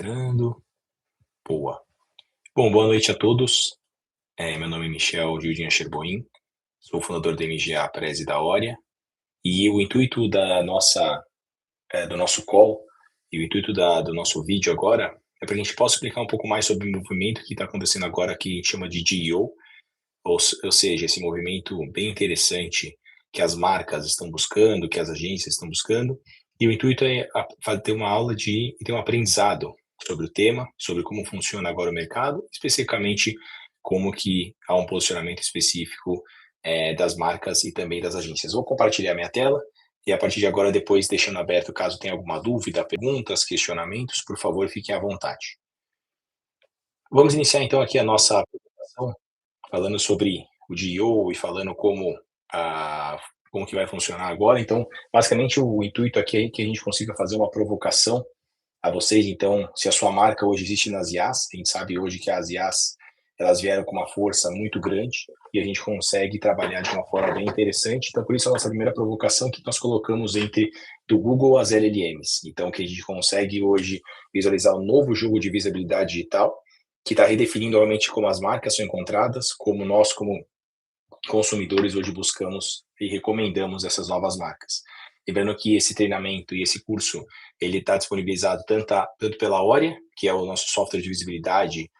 Entrando. Boa. Bom, boa noite a todos. Meu nome é Michel Gildinha Sherboin, sou fundador da MGA Prezi da Oria, e o intuito do nosso call e o intuito do nosso vídeo agora é para que a gente possa explicar um pouco mais sobre o movimento que está acontecendo agora, que a gente chama de GEO, ou seja, esse movimento bem interessante que as marcas estão buscando, que as agências estão buscando, e o intuito é ter uma aula e ter um aprendizado sobre o tema, sobre como funciona agora o mercado, especificamente como que há um posicionamento específico das marcas e também das agências. Vou compartilhar minha tela e a partir de agora, depois deixando aberto, caso tenha alguma dúvida, perguntas, questionamentos, por favor, fiquem à vontade. Vamos iniciar então aqui a nossa apresentação falando sobre o GEO e falando como que vai funcionar agora. Então, basicamente, o intuito aqui é que a gente consiga fazer uma provocação a vocês. Então, se a sua marca hoje existe nas IAs, a gente sabe hoje que as IAs elas vieram com uma força muito grande e a gente consegue trabalhar de uma forma bem interessante. Então, por isso, a nossa primeira provocação que nós colocamos entre do Google as LLMs. Então, que a gente consegue hoje visualizar um novo jogo de visibilidade digital que está redefinindo realmente como as marcas são encontradas, como nós, como consumidores, hoje buscamos e recomendamos essas novas marcas. Lembrando que esse treinamento e esse curso, ele está disponibilizado tanto pela Oria, que é o nosso software de visibilidade,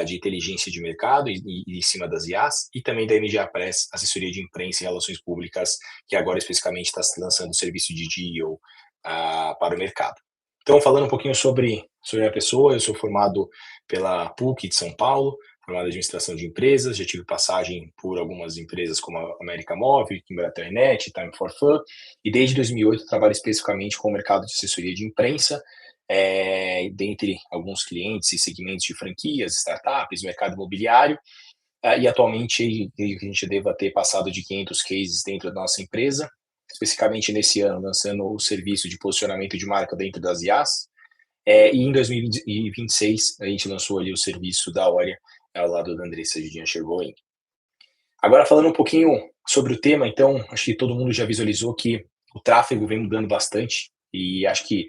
de inteligência de mercado e em cima das IAs, e também da MGA Press, assessoria de imprensa e relações públicas, que agora especificamente está lançando o serviço de GEO para o mercado. Então, falando um pouquinho sobre a minha pessoa, eu sou formado pela PUC de São Paulo, formado em administração de empresas, já tive passagem por algumas empresas como a América Móvel, Kimberly-Net, Time for Fun, e desde 2008 trabalho especificamente com o mercado de assessoria de imprensa, dentre alguns clientes e segmentos de franquias, startups, mercado imobiliário, e atualmente a gente deva ter passado de 500 cases dentro da nossa empresa, especificamente nesse ano, lançando o serviço de posicionamento de marca dentro das IAs, e em 2026 a gente lançou ali o serviço da Oria ao lado da Andressa Gildinha Sherboin. Agora falando um pouquinho sobre o tema, então acho que todo mundo já visualizou que o tráfego vem mudando bastante e acho que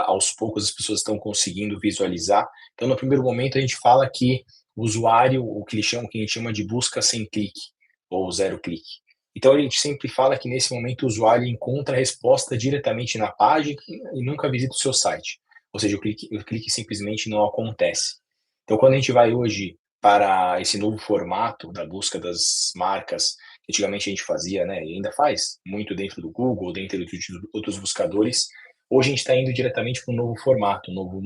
aos poucos as pessoas estão conseguindo visualizar. Então no primeiro momento a gente fala que o usuário, o que a gente chama de busca sem clique ou zero clique. Então a gente sempre fala que nesse momento o usuário encontra a resposta diretamente na página e nunca visita o seu site. Ou seja, o clique simplesmente não acontece. Então, quando a gente vai hoje para esse novo formato da busca das marcas, que antigamente a gente fazia, né, e ainda faz, muito dentro do Google, dentro de outros buscadores, hoje a gente está indo diretamente para um novo formato, um novo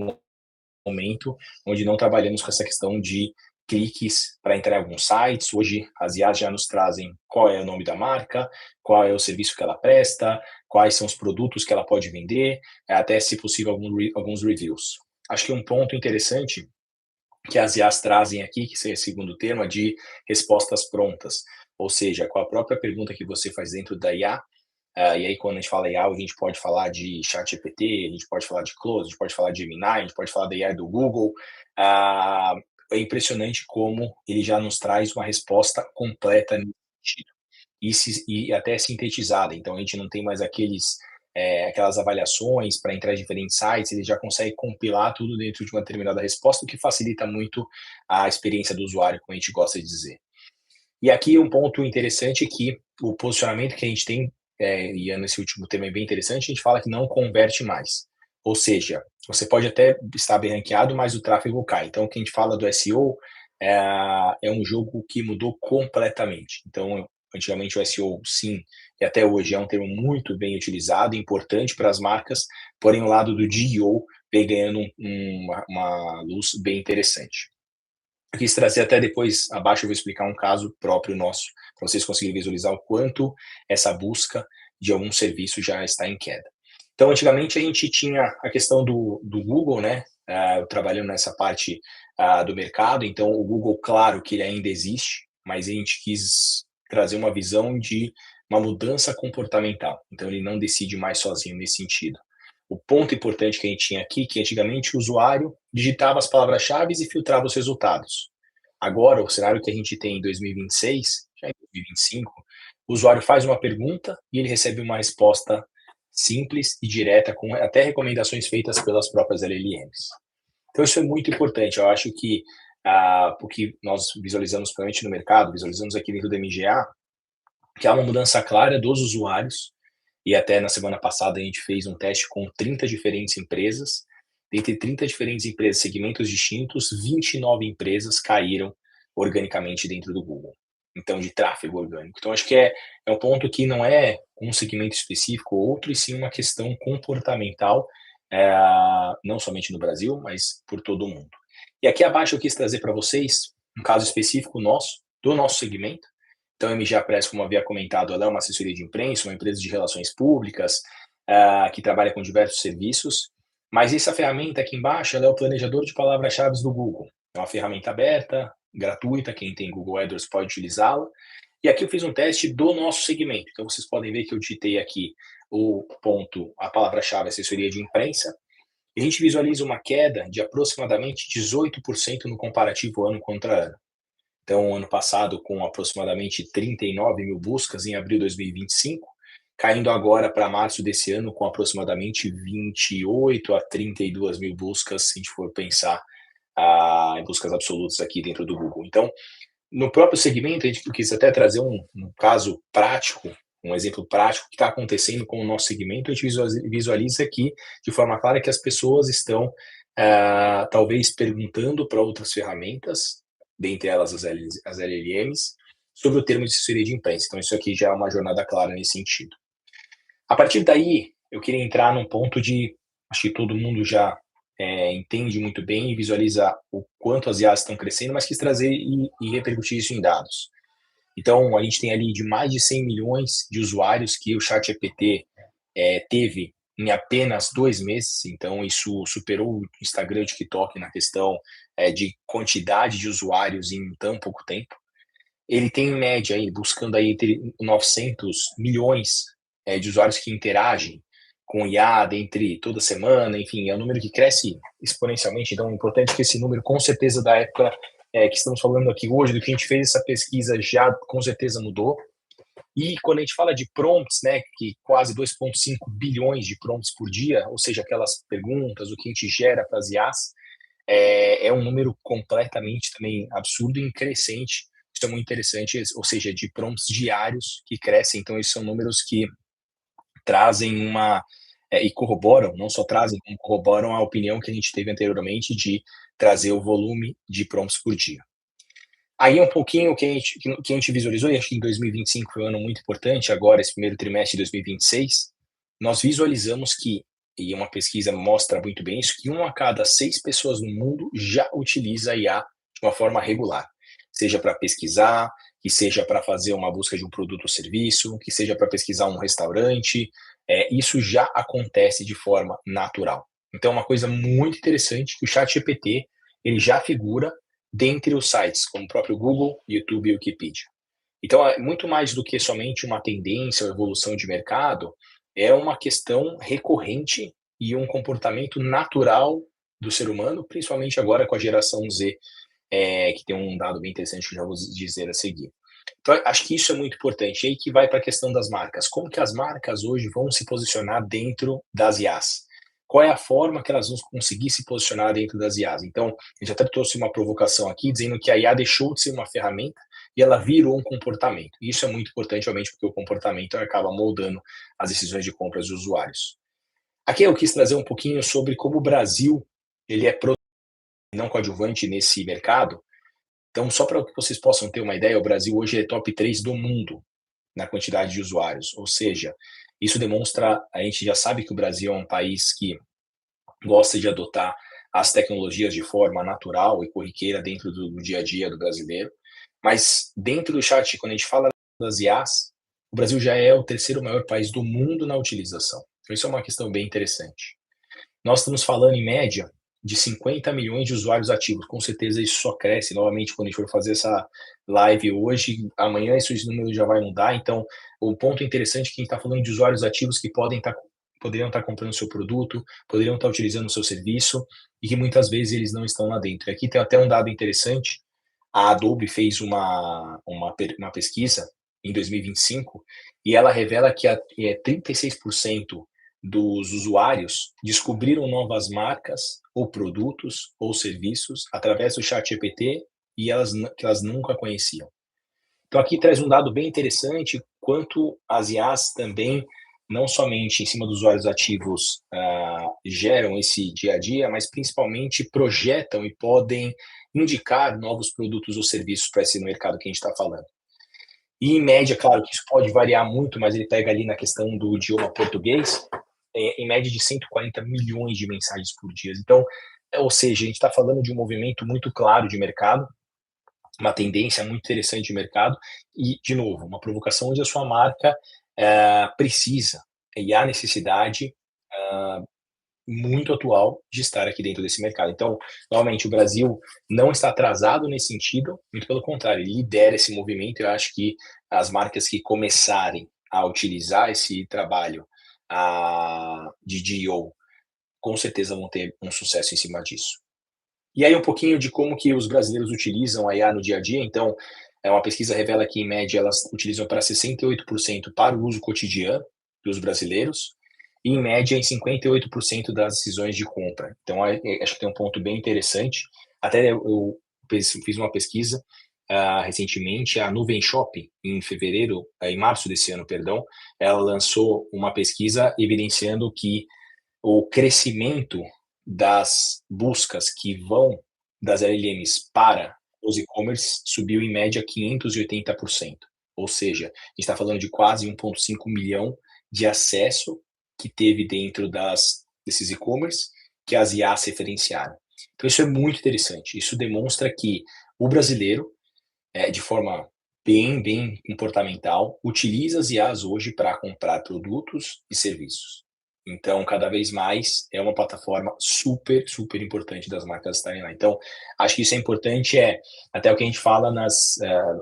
momento, onde não trabalhamos com essa questão de cliques para entrar em alguns sites. Hoje, as IAs já nos trazem qual é o nome da marca, qual é o serviço que ela presta, quais são os produtos que ela pode vender, até, se possível, alguns reviews. Acho que um ponto interessante que as IAs trazem aqui, que seria o segundo termo, de respostas prontas. Ou seja, com a própria pergunta que você faz dentro da IA, e aí quando a gente fala IA, a gente pode falar de ChatGPT, a gente pode falar de Close, a gente pode falar de Gemini, a gente pode falar da IA do Google. É impressionante como ele já nos traz uma resposta completa nesse sentido. E até sintetizada, então a gente não tem mais aquelas avaliações para entrar em diferentes sites, ele já consegue compilar tudo dentro de uma determinada resposta, o que facilita muito a experiência do usuário, como a gente gosta de dizer. E aqui um ponto interessante é que o posicionamento que a gente tem, e nesse último tema é bem interessante, a gente fala que não converte mais. Ou seja, você pode até estar bem ranqueado, mas o tráfego cai. Então, o que a gente fala do SEO é um jogo que mudou completamente. Então, antigamente o SEO, sim, e até hoje é um termo muito bem utilizado, importante para as marcas, porém o lado do GEO vem ganhando uma luz bem interessante. Eu quis trazer até depois, abaixo eu vou explicar um caso próprio nosso, para vocês conseguirem visualizar o quanto essa busca de algum serviço já está em queda. Então, antigamente a gente tinha a questão do Google, né? Eu trabalhando nessa parte do mercado, então o Google, claro que ele ainda existe, mas a gente quis trazer uma visão de uma mudança comportamental. Então, ele não decide mais sozinho nesse sentido. O ponto importante que a gente tinha aqui, é que antigamente o usuário digitava as palavras-chave e filtrava os resultados. Agora, o cenário que a gente tem em 2026, já em 2025, o usuário faz uma pergunta e ele recebe uma resposta simples e direta, com até recomendações feitas pelas próprias LLMs. Então isso é muito importante, eu acho que, o que nós visualizamos principalmente no mercado, visualizamos aqui dentro da MGA, que há uma mudança clara dos usuários, e até na semana passada a gente fez um teste com 30 diferentes empresas. Dentre 30 diferentes empresas, segmentos distintos, 29 empresas caíram organicamente dentro do Google. Então, de tráfego orgânico. Então, acho que é um ponto que não é um segmento específico ou outro, e sim uma questão comportamental, não somente no Brasil, mas por todo o mundo. E aqui abaixo eu quis trazer para vocês um caso específico nosso, do nosso segmento. Então, a MGA Press, como havia comentado, ela é uma assessoria de imprensa, uma empresa de relações públicas, que trabalha com diversos serviços, mas essa ferramenta aqui embaixo, ela é o planejador de palavras-chave do Google. É uma ferramenta aberta, gratuita, quem tem Google AdWords pode utilizá-la. E aqui eu fiz um teste do nosso segmento. Então, vocês podem ver que eu digitei aqui a palavra-chave assessoria de imprensa, e a gente visualiza uma queda de aproximadamente 18% no comparativo ano contra ano. Então, ano passado, com aproximadamente 39 mil buscas em abril de 2025, caindo agora para março desse ano com aproximadamente 28 a 32 mil buscas, se a gente for pensar em buscas absolutas aqui dentro do Google. Então, no próprio segmento, a gente quis até trazer um caso prático, um exemplo prático que está acontecendo com o nosso segmento. A gente visualiza aqui de forma clara que as pessoas estão talvez perguntando para outras ferramentas, dentre elas as LLMs, sobre o termo de assessoria de imprensa. Então, isso aqui já é uma jornada clara nesse sentido. A partir daí, eu queria entrar num ponto de, acho que todo mundo já entende muito bem e visualiza o quanto as IAs estão crescendo, mas quis trazer e repercutir isso em dados. Então, a gente tem ali de mais de 100 milhões de usuários que o ChatGPT teve em apenas 2 meses, então isso superou o Instagram e o TikTok na questão de quantidade de usuários em tão pouco tempo. Ele tem em média aí, buscando aí entre 900 milhões de usuários que interagem com o IA entre toda semana, enfim, é um número que cresce exponencialmente, então é importante que esse número, com certeza, da época que estamos falando aqui hoje, do que a gente fez essa pesquisa, já com certeza mudou. E quando a gente fala de prompts, né, que quase 2,5 bilhões de prompts por dia, ou seja, aquelas perguntas, o que a gente gera para as IAs, é um número completamente também absurdo e crescente. Isso é muito interessante, ou seja, de prompts diários que crescem. Então, esses são números que trazem e corroboram, não só trazem, como corroboram a opinião que a gente teve anteriormente de trazer o volume de prompts por dia. Aí um pouquinho que a gente visualizou, e acho que em 2025 foi um ano muito importante, agora esse primeiro trimestre de 2026, nós visualizamos que, e uma pesquisa mostra muito bem isso, que 1 a cada 6 pessoas no mundo já utiliza a IA de uma forma regular, seja para pesquisar, que seja para fazer uma busca de um produto ou serviço, que seja para pesquisar um restaurante, isso já acontece de forma natural. Então, uma coisa muito interessante que o ChatGPT, ele já figura dentre os sites, como o próprio Google, YouTube e Wikipedia. Então, é muito mais do que somente uma tendência ou evolução de mercado, é uma questão recorrente e um comportamento natural do ser humano, principalmente agora com a geração Z, que tem um dado bem interessante que eu já vou dizer a seguir. Então, acho que isso é muito importante. E aí que vai para a questão das marcas. Como que as marcas hoje vão se posicionar dentro das IAs? Qual é a forma que elas vão conseguir se posicionar dentro das IAs? Então, a gente até trouxe uma provocação aqui, dizendo que a IA deixou de ser uma ferramenta e ela virou um comportamento. E isso é muito importante, obviamente, porque o comportamento acaba moldando as decisões de compras dos usuários. Aqui eu quis trazer um pouquinho sobre como o Brasil ele é não coadjuvante nesse mercado. Então, só para que vocês possam ter uma ideia, o Brasil hoje é top 3 do mundo na quantidade de usuários. Ou seja, isso demonstra, a gente já sabe que o Brasil é um país que gosta de adotar as tecnologias de forma natural e corriqueira dentro do dia a dia do brasileiro. Mas dentro do chat, quando a gente fala das IAs, o Brasil já é o terceiro maior país do mundo na utilização. Então, isso é uma questão bem interessante. Nós estamos falando, em média, de 50 milhões de usuários ativos. Com certeza isso só cresce. Novamente, quando a gente for fazer essa live hoje, amanhã esse número já vai mudar. Então, o ponto interessante é que a gente está falando de usuários ativos que poderiam estar comprando o seu produto, poderiam estar utilizando o seu serviço e que muitas vezes eles não estão lá dentro. E aqui tem até um dado interessante. A Adobe fez uma pesquisa em 2025 e ela revela que 36% dos usuários descobriram novas marcas ou produtos ou serviços através do ChatGPT e que elas nunca conheciam. Então aqui traz um dado bem interessante, quanto as IAs também, não somente em cima dos usuários ativos, geram esse dia a dia, mas principalmente projetam e podem indicar novos produtos ou serviços para esse mercado que a gente está falando. E em média, claro que isso pode variar muito, mas ele pega ali na questão do idioma português, em média de 140 milhões de mensagens por dia. Então, ou seja, a gente está falando de um movimento muito claro de mercado, uma tendência muito interessante de mercado e, de novo, uma provocação onde a sua marca precisa e há necessidade muito atual de estar aqui dentro desse mercado. Então, novamente, o Brasil não está atrasado nesse sentido, muito pelo contrário, ele lidera esse movimento. Eu acho que as marcas que começarem a utilizar esse trabalho de DO, com certeza vão ter um sucesso em cima disso. E aí um pouquinho de como que os brasileiros utilizam a IA no dia a dia. Então, uma pesquisa revela que, em média, elas utilizam para 68% para o uso cotidiano dos brasileiros e, em média, em 58% das decisões de compra. Então, acho que tem um ponto bem interessante. Até eu fiz uma pesquisa recentemente, a Nuvem Shop, em março desse ano, perdão, ela lançou uma pesquisa evidenciando que o crescimento das buscas que vão das LLMs para os e-commerce subiu em média 580%. Ou seja, a gente está falando de quase 1,5 milhão de acesso que teve dentro desses e-commerce que as IAs referenciaram. Então isso é muito interessante. Isso demonstra que o brasileiro, de forma bem comportamental, utiliza as IAs hoje para comprar produtos e serviços. Então, cada vez mais é uma plataforma super importante das marcas estarem lá. Então, acho que isso é importante, até o que a gente fala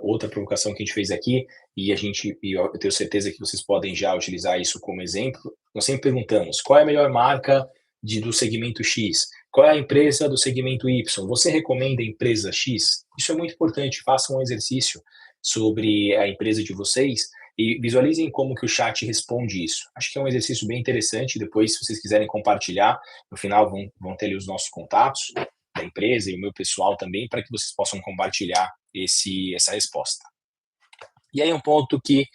outra provocação que a gente fez aqui, e eu tenho certeza que vocês podem já utilizar isso como exemplo. Nós sempre perguntamos: qual é a melhor marca do segmento X? Qual é a empresa do segmento Y? Você recomenda a empresa X? Isso é muito importante. Façam um exercício sobre a empresa de vocês e visualizem como que o chat responde isso. Acho que é um exercício bem interessante. Depois, se vocês quiserem compartilhar, no final vão ter ali os nossos contatos da empresa e o meu pessoal também, para que vocês possam compartilhar essa resposta. E aí um ponto que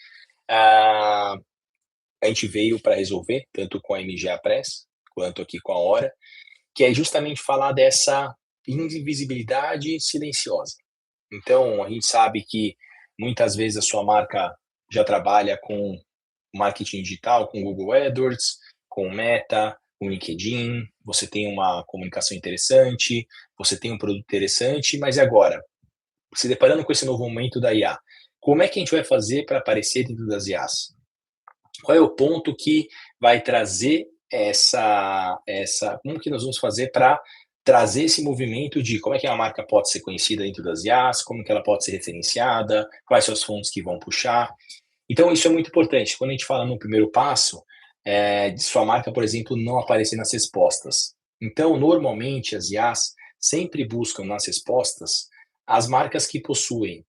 a gente veio para resolver, tanto com a MGA Press, quanto aqui com a Hora, que é justamente falar dessa invisibilidade silenciosa. Então, a gente sabe que muitas vezes a sua marca já trabalha com marketing digital, com Google AdWords, com Meta, com LinkedIn, você tem uma comunicação interessante, você tem um produto interessante, mas e agora? Se deparando com esse novo momento da IA, como é que a gente vai fazer para aparecer dentro das IAs? Qual é o ponto que vai trazer como que nós vamos fazer para trazer esse movimento de como é que a marca pode ser conhecida dentro das IAs, como que ela pode ser referenciada, quais são as fontes que vão puxar. Então, isso é muito importante. Quando a gente fala no primeiro passo, de sua marca, por exemplo, não aparecer nas respostas. Então, normalmente, as IAs sempre buscam nas respostas as marcas que possuem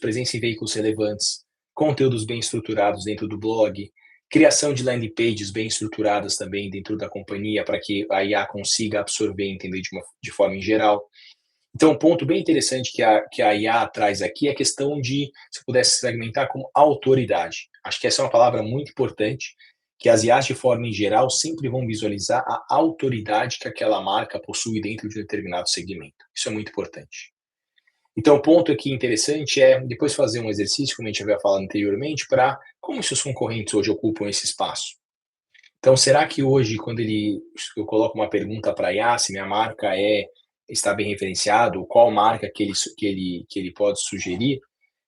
presença em veículos relevantes, conteúdos bem estruturados dentro do blog, criação de landing pages bem estruturadas também dentro da companhia para que a IA consiga absorver e entender de forma em geral. Então, um ponto bem interessante que a IA traz aqui é a questão de, se eu pudesse segmentar, como autoridade. Acho que essa é uma palavra muito importante, que as IAs, de forma em geral, sempre vão visualizar a autoridade que aquela marca possui dentro de um determinado segmento. Isso é muito importante. Então, o ponto aqui interessante é depois fazer um exercício, como a gente havia falado anteriormente, para como seus concorrentes hoje ocupam esse espaço. Então, será que hoje, quando eu coloco uma pergunta para a IA, se minha marca está bem referenciado, qual marca que ele pode sugerir,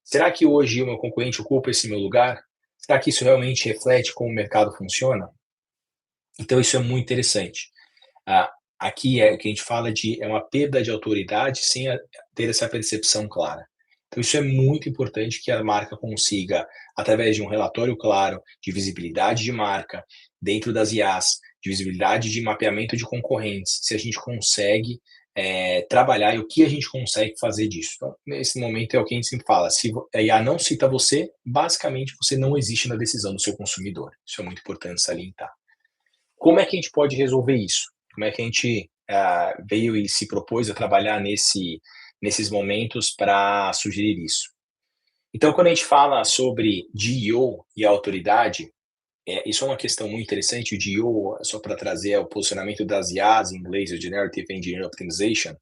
será que hoje o meu concorrente ocupa esse meu lugar? Será que isso realmente reflete como o mercado funciona? Então, isso é muito interessante. Aqui o que a gente fala é uma perda de autoridade sem ter essa percepção clara. Então, isso é muito importante que a marca consiga, através de um relatório claro, de visibilidade de marca, dentro das IAs, de visibilidade de mapeamento de concorrentes, se a gente consegue trabalhar e o que a gente consegue fazer disso. Então, nesse momento é o que a gente sempre fala, se a IA não cita você, basicamente você não existe na decisão do seu consumidor. Isso é muito importante salientar. Como é que a gente pode resolver isso? Como é que a gente veio e se propôs a trabalhar nesses momentos para sugerir isso? Então, quando a gente fala sobre GEO e autoridade, isso é uma questão muito interessante. O GEO, só para trazer, é o posicionamento das IAs, em inglês, o Generative Engineering Optimization.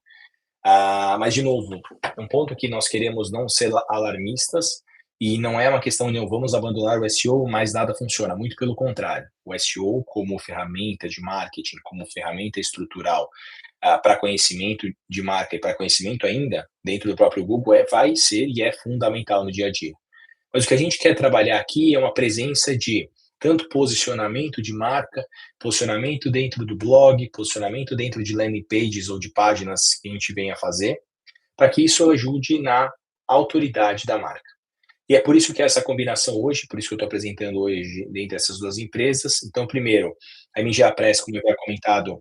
Mas, de novo, um ponto que nós queremos não ser alarmistas, e não é uma questão de vamos abandonar o SEO, mas nada funciona. Muito pelo contrário. O SEO, como ferramenta de marketing, como ferramenta estrutural para conhecimento de marca e para conhecimento ainda dentro do próprio Google, vai ser e é fundamental no dia a dia. Mas o que a gente quer trabalhar aqui é uma presença de tanto posicionamento de marca, posicionamento dentro do blog, posicionamento dentro de landing pages ou de páginas que a gente venha a fazer, para que isso ajude na autoridade da marca. E é por isso que essa combinação hoje, por isso que eu estou apresentando hoje dentre essas duas empresas. Então, primeiro, a MGA Press, como eu havia comentado,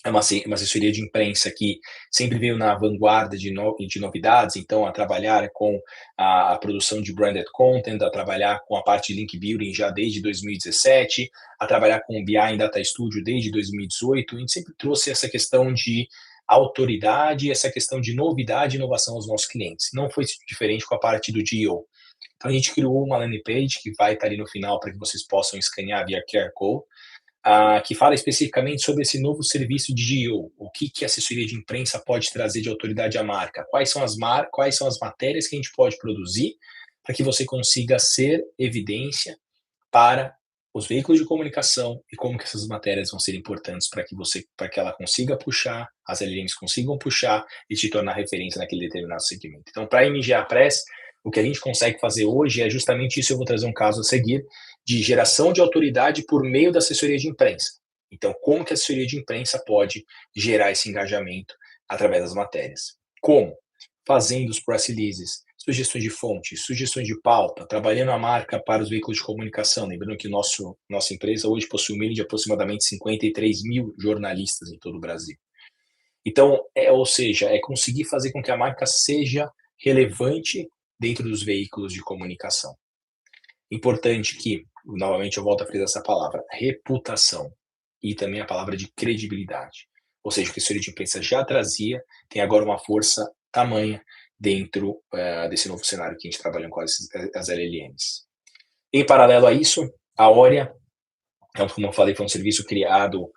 é uma assessoria de imprensa que sempre veio na vanguarda de novidades, então a trabalhar com a produção de branded content, a trabalhar com a parte de link building já desde 2017, a trabalhar com o BI em Data Studio desde 2018. A gente sempre trouxe essa questão de autoridade, essa questão de novidade e inovação aos nossos clientes. Não foi diferente com a parte do GEO. Então a gente criou uma landing page que vai estar ali no final para que vocês possam escanear via QR Code, que fala especificamente sobre esse novo serviço de GEO, o que a assessoria de imprensa pode trazer de autoridade à marca, quais são as matérias que a gente pode produzir para que você consiga ser evidência para os veículos de comunicação e como que essas matérias vão ser importantes para que ela consiga puxar, as LLMs consigam puxar e te tornar referência naquele determinado segmento. Então, para a MGA Press, o que a gente consegue fazer hoje é justamente isso. Eu vou trazer um caso a seguir de geração de autoridade por meio da assessoria de imprensa. Então, como que a assessoria de imprensa pode gerar esse engajamento através das matérias? Como? Fazendo os press releases, sugestões de fontes, sugestões de pauta, trabalhando a marca para os veículos de comunicação. Lembrando que nossa empresa hoje possui um mínimo de aproximadamente 53 mil jornalistas em todo o Brasil. Então, ou seja, é conseguir fazer com que a marca seja relevante dentro dos veículos de comunicação. Importante que, novamente, eu volto a frisar essa palavra, reputação, e também a palavra de credibilidade. Ou seja, o que a assessoria de imprensa já trazia, tem agora uma força tamanha dentro desse novo cenário que a gente trabalha com as LLMs. Em paralelo a isso, a Oria, como eu falei, foi um serviço criado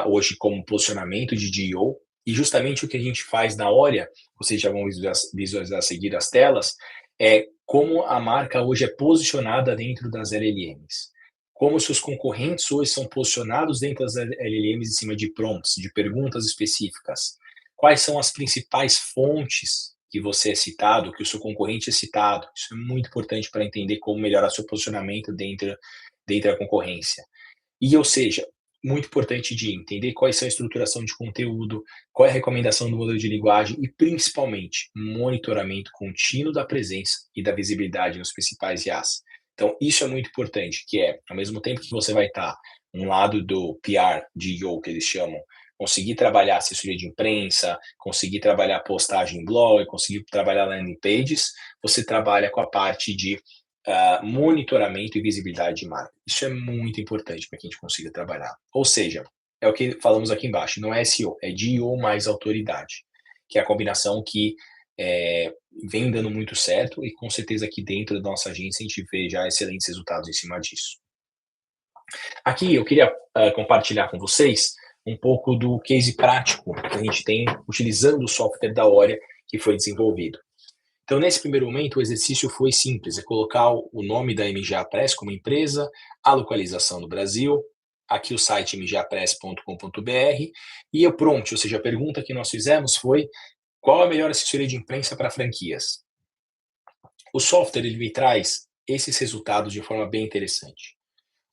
hoje como posicionamento de GEO, e justamente o que a gente faz na Oria, vocês já vão visualizar a seguir as telas, é como a marca hoje é posicionada dentro das LLMs. Como seus concorrentes hoje são posicionados dentro das LLMs em cima de prompts, de perguntas específicas. Quais são as principais fontes que você é citado, que o seu concorrente é citado. Isso é muito importante para entender como melhorar seu posicionamento dentro da concorrência. E, ou seja, muito importante de entender quais são a estruturação de conteúdo, qual é a recomendação do modelo de linguagem e, principalmente, monitoramento contínuo da presença e da visibilidade nos principais IAs. Então, isso é muito importante, que é, ao mesmo tempo que você vai estar um lado do PR, GEO, que eles chamam, conseguir trabalhar assessoria de imprensa, conseguir trabalhar postagem em blog, conseguir trabalhar landing pages, você trabalha com a parte de monitoramento e visibilidade de marca. Isso é muito importante para que a gente consiga trabalhar. Ou seja, é o que falamos aqui embaixo, não é SEO, é GEO mais autoridade, que é a combinação que vem dando muito certo, e com certeza aqui dentro da nossa agência a gente vê já excelentes resultados em cima disso. Aqui eu queria compartilhar com vocês um pouco do case prático que a gente tem utilizando o software da Oria que foi desenvolvido. Então, nesse primeiro momento, o exercício foi simples, é colocar o nome da MGA Press como empresa, a localização no Brasil, aqui o site mgapress.com.br, e o prompt, ou seja, a pergunta que nós fizemos foi: qual a melhor assessoria de imprensa para franquias? O software ele me traz esses resultados de forma bem interessante.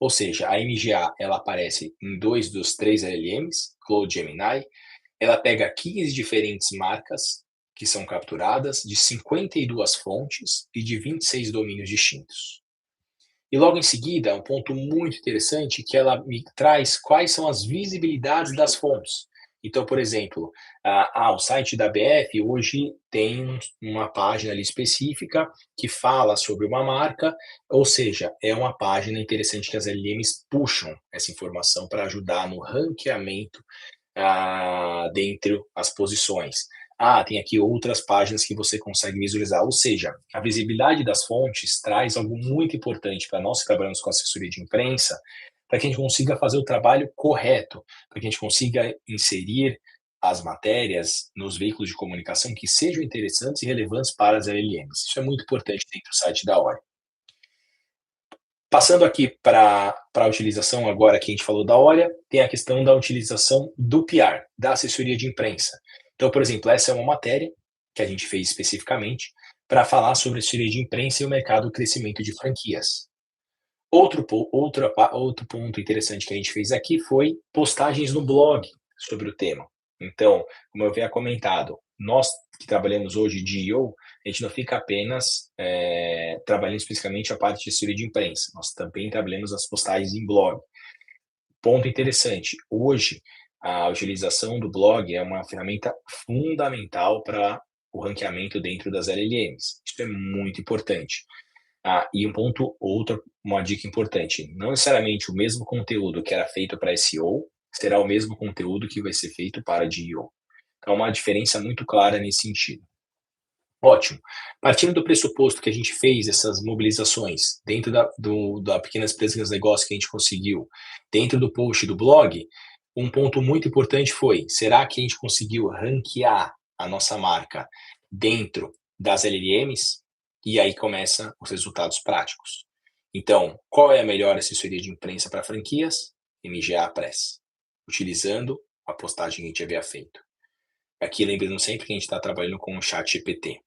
Ou seja, a MGA ela aparece em 2 dos 3 LLMs, Cloud Gemini, ela pega 15 diferentes marcas que são capturadas, de 52 fontes e de 26 domínios distintos. E logo em seguida, um ponto muito interessante que ela me traz quais são as visibilidades das fontes. Então, por exemplo, o site da BF hoje tem uma página ali específica que fala sobre uma marca, ou seja, é uma página interessante que as LLMs puxam essa informação para ajudar no ranqueamento dentre as posições. Tem aqui outras páginas que você consegue visualizar. Ou seja, a visibilidade das fontes traz algo muito importante para nós que trabalhamos com assessoria de imprensa, para que a gente consiga fazer o trabalho correto, para que a gente consiga inserir as matérias nos veículos de comunicação que sejam interessantes e relevantes para as LLMs. Isso é muito importante dentro do site da Ori. Passando aqui para a utilização agora que a gente falou da Oria, tem a questão da utilização do PR, da assessoria de imprensa. Então, por exemplo, essa é uma matéria que a gente fez especificamente para falar sobre assessoria de imprensa e o mercado do crescimento de franquias. Outro ponto interessante que a gente fez aqui foi postagens no blog sobre o tema. Então, como eu havia comentado, nós que trabalhamos hoje de EO, a gente não fica apenas trabalhando especificamente a parte de assessoria de imprensa, nós também trabalhamos as postagens em blog. Ponto interessante, hoje a utilização do blog é uma ferramenta fundamental para o ranqueamento dentro das LLMs. Isso é muito importante. E uma dica importante, não necessariamente o mesmo conteúdo que era feito para SEO será o mesmo conteúdo que vai ser feito para DEO. Então, uma diferença muito clara nesse sentido. Ótimo. Partindo do pressuposto que a gente fez essas mobilizações dentro da Pequenas Empresas e Negócios que a gente conseguiu, dentro do post do blog, um ponto muito importante foi, será que a gente conseguiu ranquear a nossa marca dentro das LLMs? E aí começam os resultados práticos. Então, qual é a melhor assessoria de imprensa para franquias? MGA Press, utilizando a postagem que a gente havia feito. Aqui, lembrando sempre que a gente está trabalhando com o chat GPT.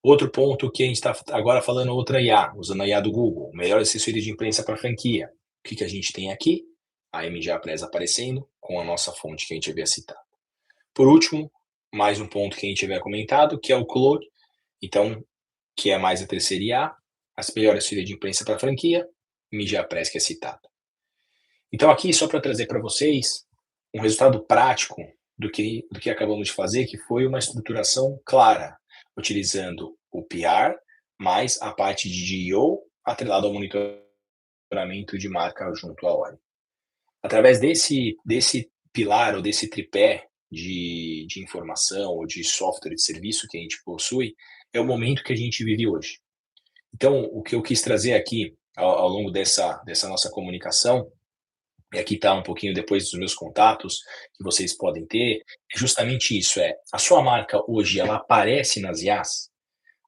Outro ponto que a gente está agora falando outra IA, usando a IA do Google, melhor assessoria de imprensa para franquia. O que a gente tem aqui? A MGA Press aparecendo com a nossa fonte que a gente havia citado. Por último, mais um ponto que a gente havia comentado, que é o Claude, então, que é mais a terceira IA, a melhor assessoria de imprensa para franquia, MGA Press que é citada. Então, aqui, só para trazer para vocês um resultado prático do que acabamos de fazer, que foi uma estruturação clara, utilizando o PR, mais a parte de GEO, atrelado ao monitoramento de marca junto à Ori. Através desse pilar ou desse tripé de informação ou de software de serviço que a gente possui, é o momento que a gente vive hoje. Então, o que eu quis trazer aqui ao longo dessa nossa comunicação, e aqui está um pouquinho depois dos meus contatos que vocês podem ter, é justamente isso, a sua marca hoje, ela aparece nas IAs?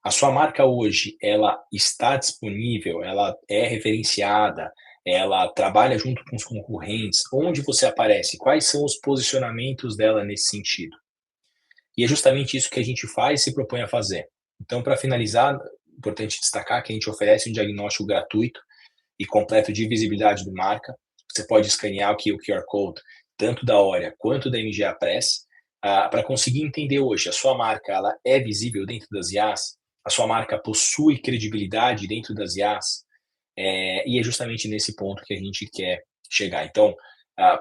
A sua marca hoje, ela está disponível, ela é referenciada, ela trabalha junto com os concorrentes, onde você aparece? Quais são os posicionamentos dela nesse sentido? E é justamente isso que a gente faz e se propõe a fazer. Então, para finalizar, é importante destacar que a gente oferece um diagnóstico gratuito e completo de visibilidade de marca. Você pode escanear aqui o QR Code, tanto da Oria quanto da MGA Press, para conseguir entender hoje, a sua marca ela é visível dentro das IAs? A sua marca possui credibilidade dentro das IAs? E é justamente nesse ponto que a gente quer chegar. Então,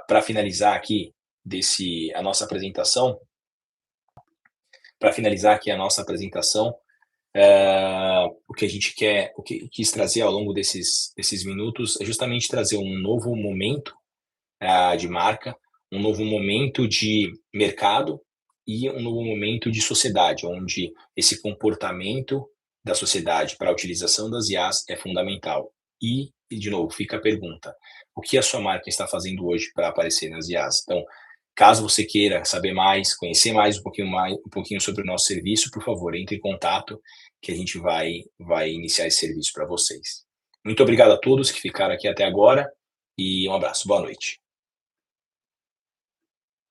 para finalizar aqui a nossa apresentação, o que a gente quer, o que quis trazer ao longo desses minutos é justamente trazer um novo momento de marca, um novo momento de mercado e um novo momento de sociedade, onde esse comportamento da sociedade para a utilização das IAs é fundamental. E de novo, fica a pergunta, o que a sua marca está fazendo hoje para aparecer nas IAs? Então, caso você queira saber mais, conhecer mais um pouquinho sobre o nosso serviço, por favor, entre em contato que a gente vai iniciar esse serviço para vocês. Muito obrigado a todos que ficaram aqui até agora e um abraço. Boa noite.